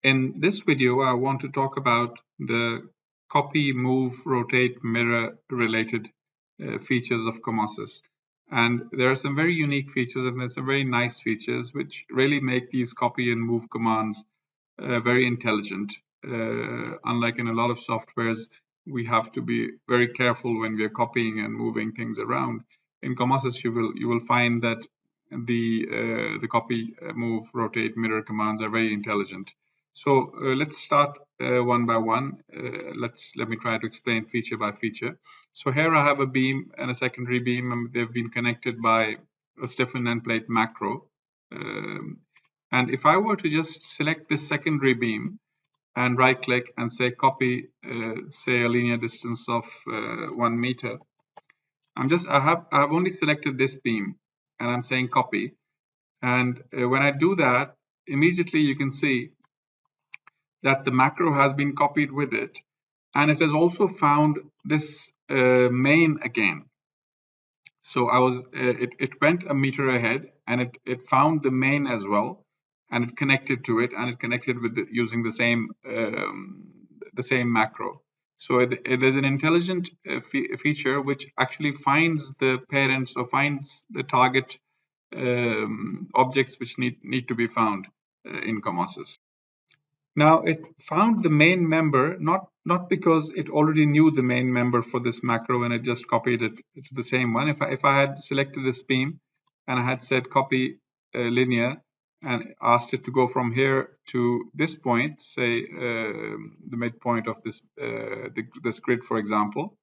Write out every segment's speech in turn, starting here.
In this video, I want to talk about the copy, move, rotate, mirror related features of Comosys. And there are some very unique features and there's some very nice features which really make these copy and move commands very intelligent. Unlike in a lot of softwares, we have to be very careful when we are copying and moving things around. In Comosys, you will find that the copy, move, rotate, mirror commands are very intelligent. So let's start one by one. Let me try to explain feature by feature. So here I have a beam and a secondary beam, and they've been connected by a stiffen end plate macro. And if I were to just select this secondary beam and right click and say copy, say a linear distance of 1 meter, I have only selected this beam and I'm saying copy. And when I do that, immediately you can see that the macro has been copied with it, and it has also found this main again. So it went a meter ahead, and it found the main as well, and it connected to it, and it connected with using the same macro. So there's an intelligent feature which actually finds the parents or finds the target objects which need to be found in Comosys. Now it found the main member not because it already knew the main member for this macro and it just copied it to the same one. If I had selected this beam and I had said copy linear and asked it to go from here to this point, say the midpoint of this grid, for example.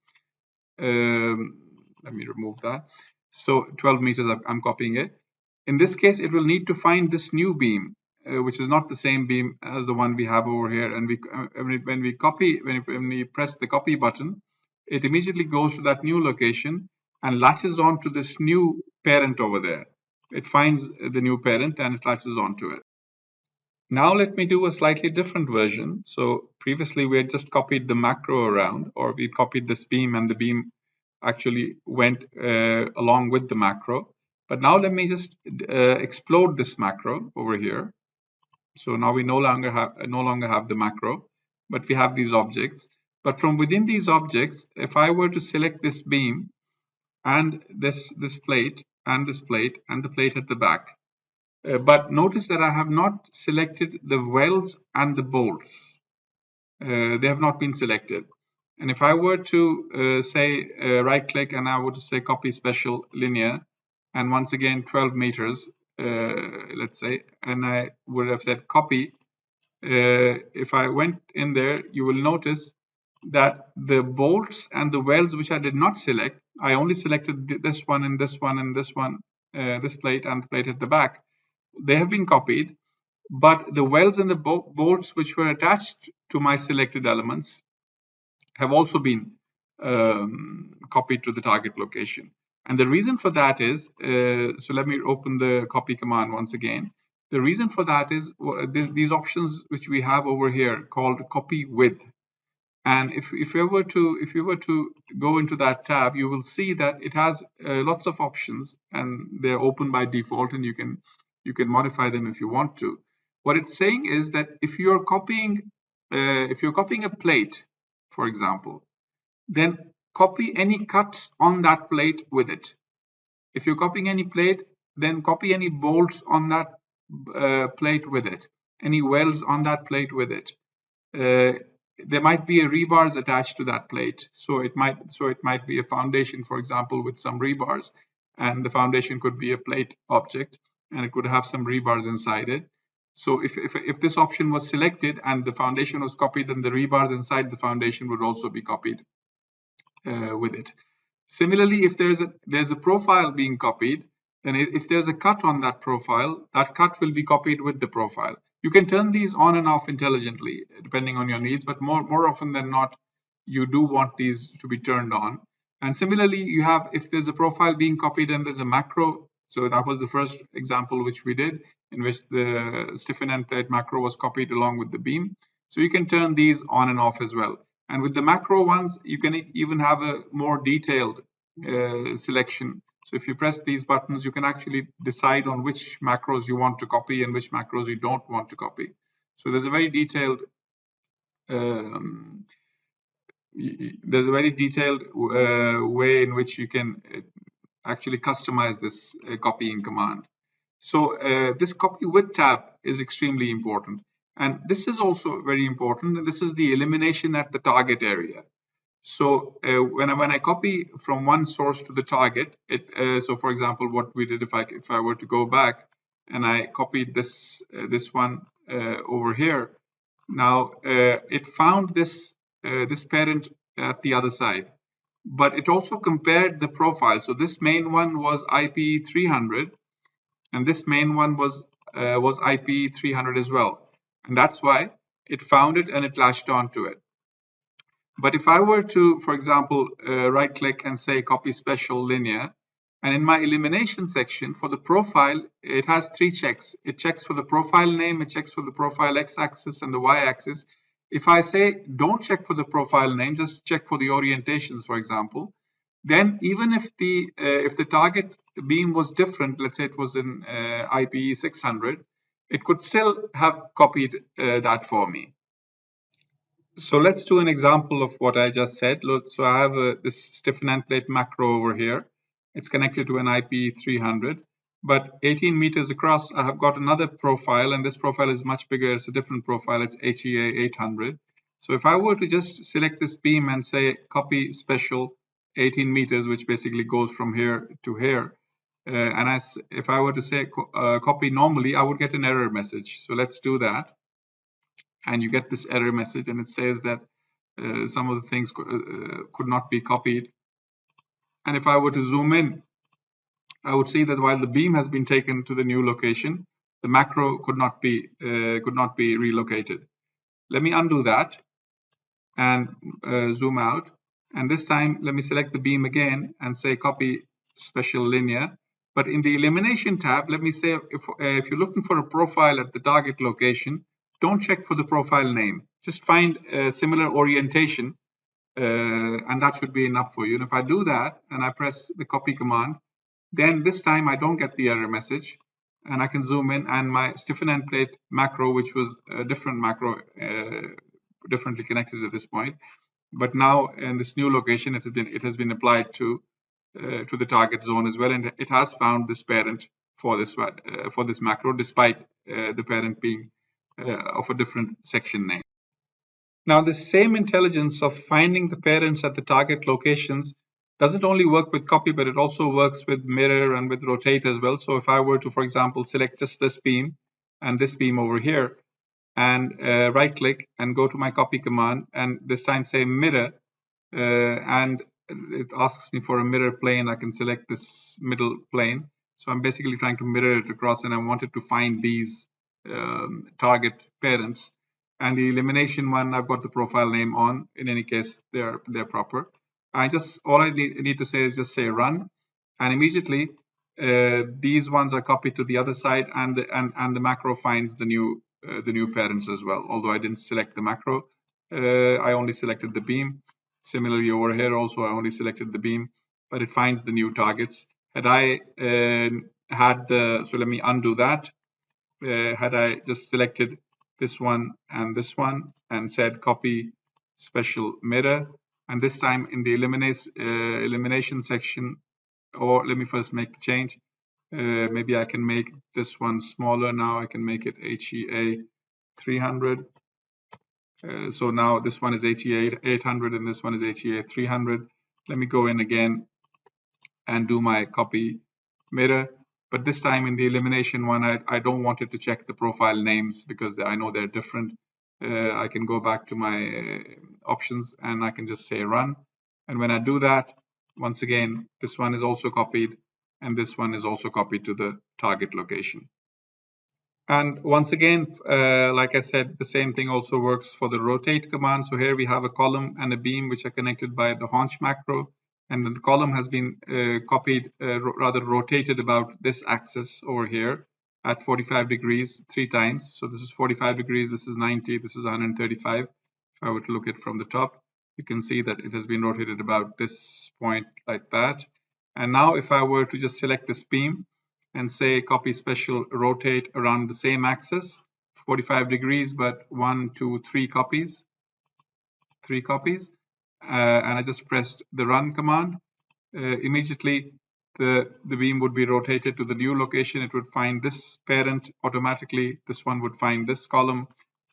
Let me remove that. So 12 meters, I'm copying it. In this case, it will need to find this new beam, which is not the same beam as the one we have over here. And when we press the copy button, it immediately goes to that new location and latches on to this new parent over there. It finds the new parent and it latches onto it. Now let me do a slightly different version. So previously we had just copied the macro around, or we copied this beam and the beam actually went along with the macro. But now let me just explode this macro over here. So now we no longer have the macro, but we have these objects. But from within these objects, if I were to select this beam and this plate and this plate and the plate at the back, but notice that I have not selected the welds and the bolts. They have not been selected. And if I were to say right click and I were to say copy special linear, and once again 12 meters, let's say, and I would have said copy, if I went in there, you will notice that the bolts and the welds which I did not select, I only selected this one and this one and this one, this plate and the plate at the back. They have been copied, but the welds and the bolts which were attached to my selected elements have also been copied to the target location. And the reason for that is, so let me open the copy command once again. The reason for that is these options which we have over here called copy with. And if you were to go into that tab, you will see that it has lots of options, and they're open by default, and you can modify them if you want to. What it's saying is that if you're copying a plate, for example, then copy any cuts on that plate with it. If you're copying any plate, then copy any bolts on that plate with it, any welds on that plate with it. There might be a rebars attached to that plate, so it might be a foundation, for example, with some rebars, and the foundation could be a plate object, and it could have some rebars inside it. So if this option was selected and the foundation was copied, then the rebars inside the foundation would also be copied with it. Similarly, if there's a profile being copied, then if there's a cut on that profile, that cut will be copied with the profile. You can turn these on and off intelligently depending on your needs, but more often than not, you do want these to be turned on. And similarly, you have, if there's a profile being copied and there's a macro, so that was the first example which we did, in which the stiffen end plate macro was copied along with the beam. So you can turn these on and off as well. And with the macro ones, you can even have a more detailed selection. So if you press these buttons, you can actually decide on which macros you want to copy and which macros you don't want to copy. So there's a very detailed way in which you can actually customize this copying command. So this copy with tab is extremely important. And this is also very important. And this is the elimination at the target area. So when I copy from one source to the target, so for example, what we did, if I were to go back and I copied this one over here, now it found this parent at the other side, but it also compared the profile. So this main one was IP 300, and this main one was IP 300 as well, and that's why it found it and it latched onto it. But if I were to, for example, right click and say copy special linear, and in my elimination section for the profile, it has three checks. It checks for the profile name, it checks for the profile x-axis and the y-axis. If I say don't check for the profile name, just check for the orientations, for example, then even if the target beam was different, let's say it was in IP 600, it could still have copied that for me. So let's do an example of what I just said. Look, so I have this stiffen end plate macro over here. It's connected to an IP 300, but 18 meters across, I have got another profile, and this profile is much bigger. It's a different profile. It's HEA 800. So if I were to just select this beam and say copy special 18 meters, which basically goes from here to here, and if I were to say copy normally, I would get an error message. So let's do that. And you get this error message, and it says that some of the things could not be copied. And if I were to zoom in, I would see that while the beam has been taken to the new location, the macro could not be relocated. Let me undo that and zoom out. And this time, let me select the beam again and say copy special linear. But in the elimination tab, let me say if you're looking for a profile at the target location, don't check for the profile name. Just find a similar orientation, and that should be enough for you. And if I do that and I press the copy command, then this time I don't get the error message, and I can zoom in, and my stiffen end plate macro, which was a different macro, differently connected at this point, but now in this new location, it has been applied to the target zone as well, and it has found this parent for this macro, despite the parent being of a different section name. Now, the same intelligence of finding the parents at the target locations doesn't only work with copy, but it also works with mirror and with rotate as well. So if I were to, for example, select just this beam and this beam over here, and right click and go to my copy command, and this time say mirror, and it asks me for a mirror plane. I can select this middle plane. So I'm basically trying to mirror it across, and I wanted to find these target parents. And the elimination one, I've got the profile name on. In any case, they're proper. All I need to say is just say run, and immediately these ones are copied to the other side, and the macro finds the new parents as well. Although I didn't select the macro, I only selected the beam. Similarly over here also I only selected the beam, but it finds the new targets. Had I so let me undo that. Had I just selected this one and said copy special mirror, and this time in the elimination section, or let me first make the change. Maybe I can make this one smaller now. I can make it HEA 300. So now this one is HEA 800 and this one is HEA 300. Let me go in again and do my copy mirror. But this time in the elimination one, I don't want it to check the profile names because I know they're different. I can go back to my options and I can just say run. And when I do that, once again, this one is also copied and this one is also copied to the target location. And once again, like I said, the same thing also works for the rotate command. So here we have a column and a beam which are connected by the haunch macro. And then the column has been copied, rather rotated about this axis over here at 45 degrees 3 times. So this is 45 degrees, this is 90, this is 135. If I were to look at it from the top, you can see that it has been rotated about this point like that. And now if I were to just select this beam and say copy special rotate around the same axis, 45 degrees, but 1, 2, 3 copies, and I just pressed the run command. Immediately the beam would be rotated to the new location. It would find this parent automatically. This one would find this column,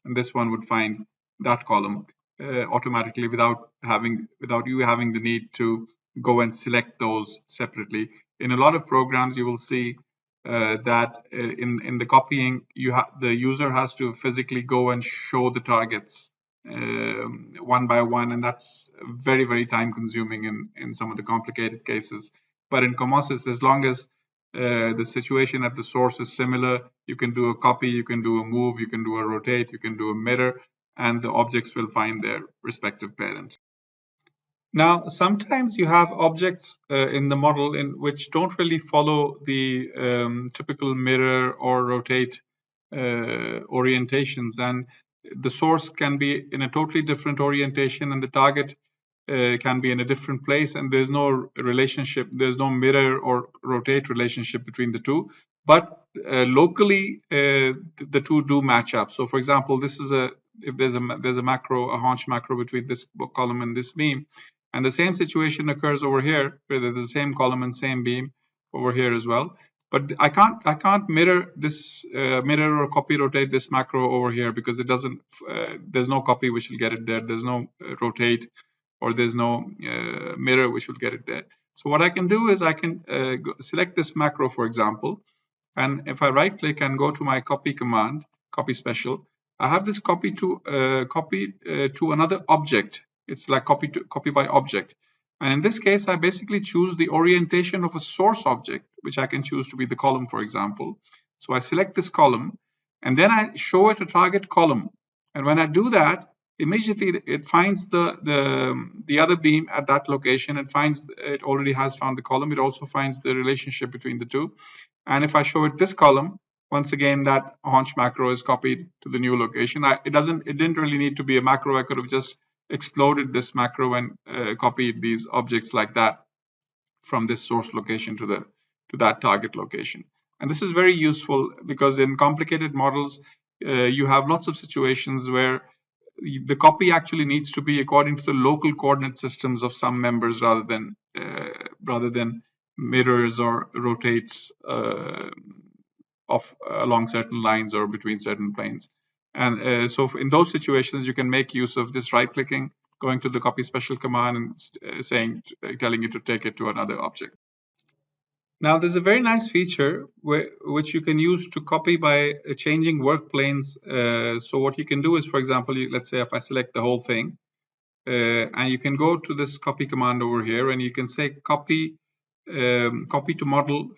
and this one would find that column automatically without you having the need to go and select those separately. In a lot of programs, you will see that in the copying, the user has to physically go and show the targets one by one, and that's very, very time consuming in some of the complicated cases. But in Comosys, as long as the situation at the source is similar, you can do a copy, you can do a move, you can do a rotate, you can do a mirror, and the objects will find their respective parents. Now, sometimes you have objects in the model in which don't really follow the typical mirror or rotate orientations, and the source can be in a totally different orientation and the target can be in a different place, and there's no relationship, there's no mirror or rotate relationship between the two, but locally the two do match up. So for example, this is if there's a macro, a haunch macro between this column and this beam, and the same situation occurs over here where there's the same column and same beam over here as well. But I can't mirror this mirror or copy rotate this macro over here because it doesn't. There's no copy which will get it there. There's no rotate, or there's no mirror which will get it there. So what I can do is I can select this macro, for example, and if I right click and go to my copy command, copy special, I have this copy to another object. It's like copy by object. And in this case, I basically choose the orientation of a source object, which I can choose to be the column, for example. So I select this column, and then I show it a target column. And when I do that, immediately it finds the other beam at that location. It already has found the column. It also finds the relationship between the two. And if I show it this column, once again, that haunch macro is copied to the new location. It didn't really need to be a macro. I could have just exploded this macro and copied these objects like that from this source location to that target location. And this is very useful because in complicated models, you have lots of situations where the copy actually needs to be according to the local coordinate systems of some members rather than mirrors or rotates along certain lines or between certain planes. And so in those situations, you can make use of just right-clicking, going to the copy special command and telling it to take it to another object. Now, there's a very nice feature which you can use to copy by changing work planes. So what you can do is, for example, let's say if I select the whole thing, and you can go to this copy command over here, and you can say copy to model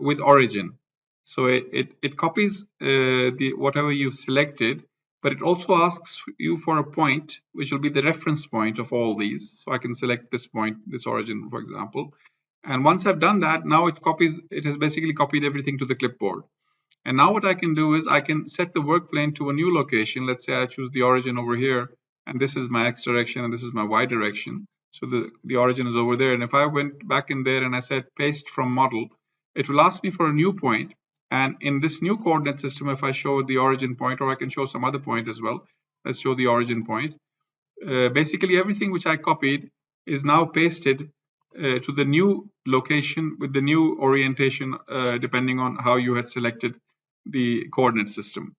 with origin. So it copies whatever you've selected, but it also asks you for a point, which will be the reference point of all these. So I can select this point, this origin, for example. And once I've done that, now it has basically copied everything to the clipboard. And now what I can do is I can set the work plane to a new location. Let's say I choose the origin over here, and this is my X direction, and this is my Y direction. So the origin is over there. And if I went back in there and I said paste from model, it will ask me for a new point. And in this new coordinate system, if I show the origin point, or I can show some other point as well, let's show the origin point. Basically, everything which I copied is now pasted to the new location with the new orientation, depending on how you had selected the coordinate system.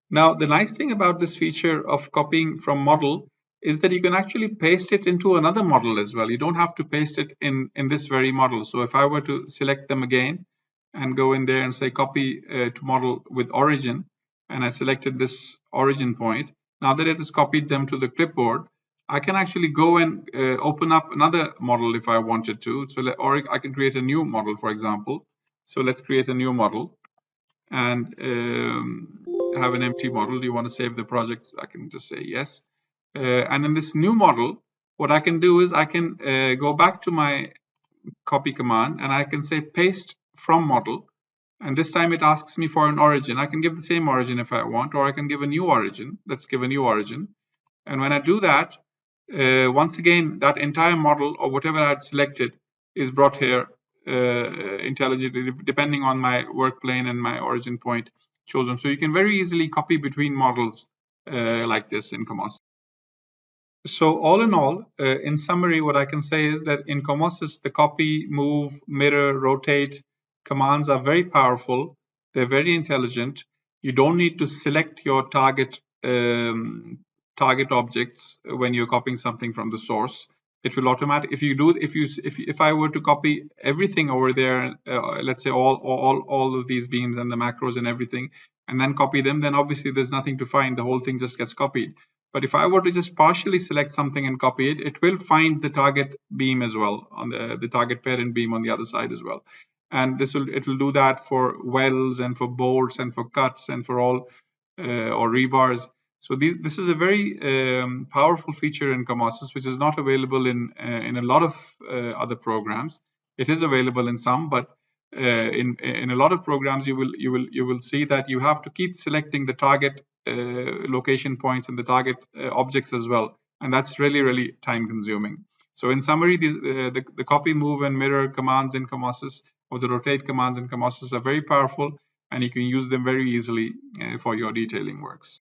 Now, the nice thing about this feature of copying from model is that you can actually paste it into another model as well. You don't have to paste it in this very model. So if I were to select them again and go in there and say copy to model with origin, and I selected this origin point, now that it has copied them to the clipboard, I can actually go and open up another model if I wanted to. Or I can create a new model, for example. So let's create a new model and have an empty model. Do you want to save the project? I can just say yes. And in this new model, what I can do is I can go back to my copy command and I can say paste from model. And this time it asks me for an origin. I can give the same origin if I want, or I can give a new origin. Let's give a new origin. And when I do that, once again, that entire model or whatever I had selected is brought here intelligently, depending on my work plane and my origin point. chosen. So you can very easily copy between models like this in Comosys. So all in all, in summary, what I can say is that in Comosys, the copy, move, mirror, rotate commands are very powerful. They're very intelligent. You don't need to select your target objects when you're copying something from the source. It will automatically, if I were to copy everything over there, let's say all of these beams and the macros and everything, and then copy them, then obviously there's nothing to find. The whole thing just gets copied. But if I were to just partially select something and copy it, it will find the target beam as well, on the target parent beam on the other side as well. And it will do that for welds and for bolts and for cuts and for all or rebars. So this is a very powerful feature in Comosys, which is not available in a lot of other programs. It is available in some, but in a lot of programs, you will see that you have to keep selecting the target location points and the target objects as well, and that's really time consuming. So in summary, the copy, move, and mirror commands in Comosys, or the rotate commands in Comosys, are very powerful, and you can use them very easily for your detailing works.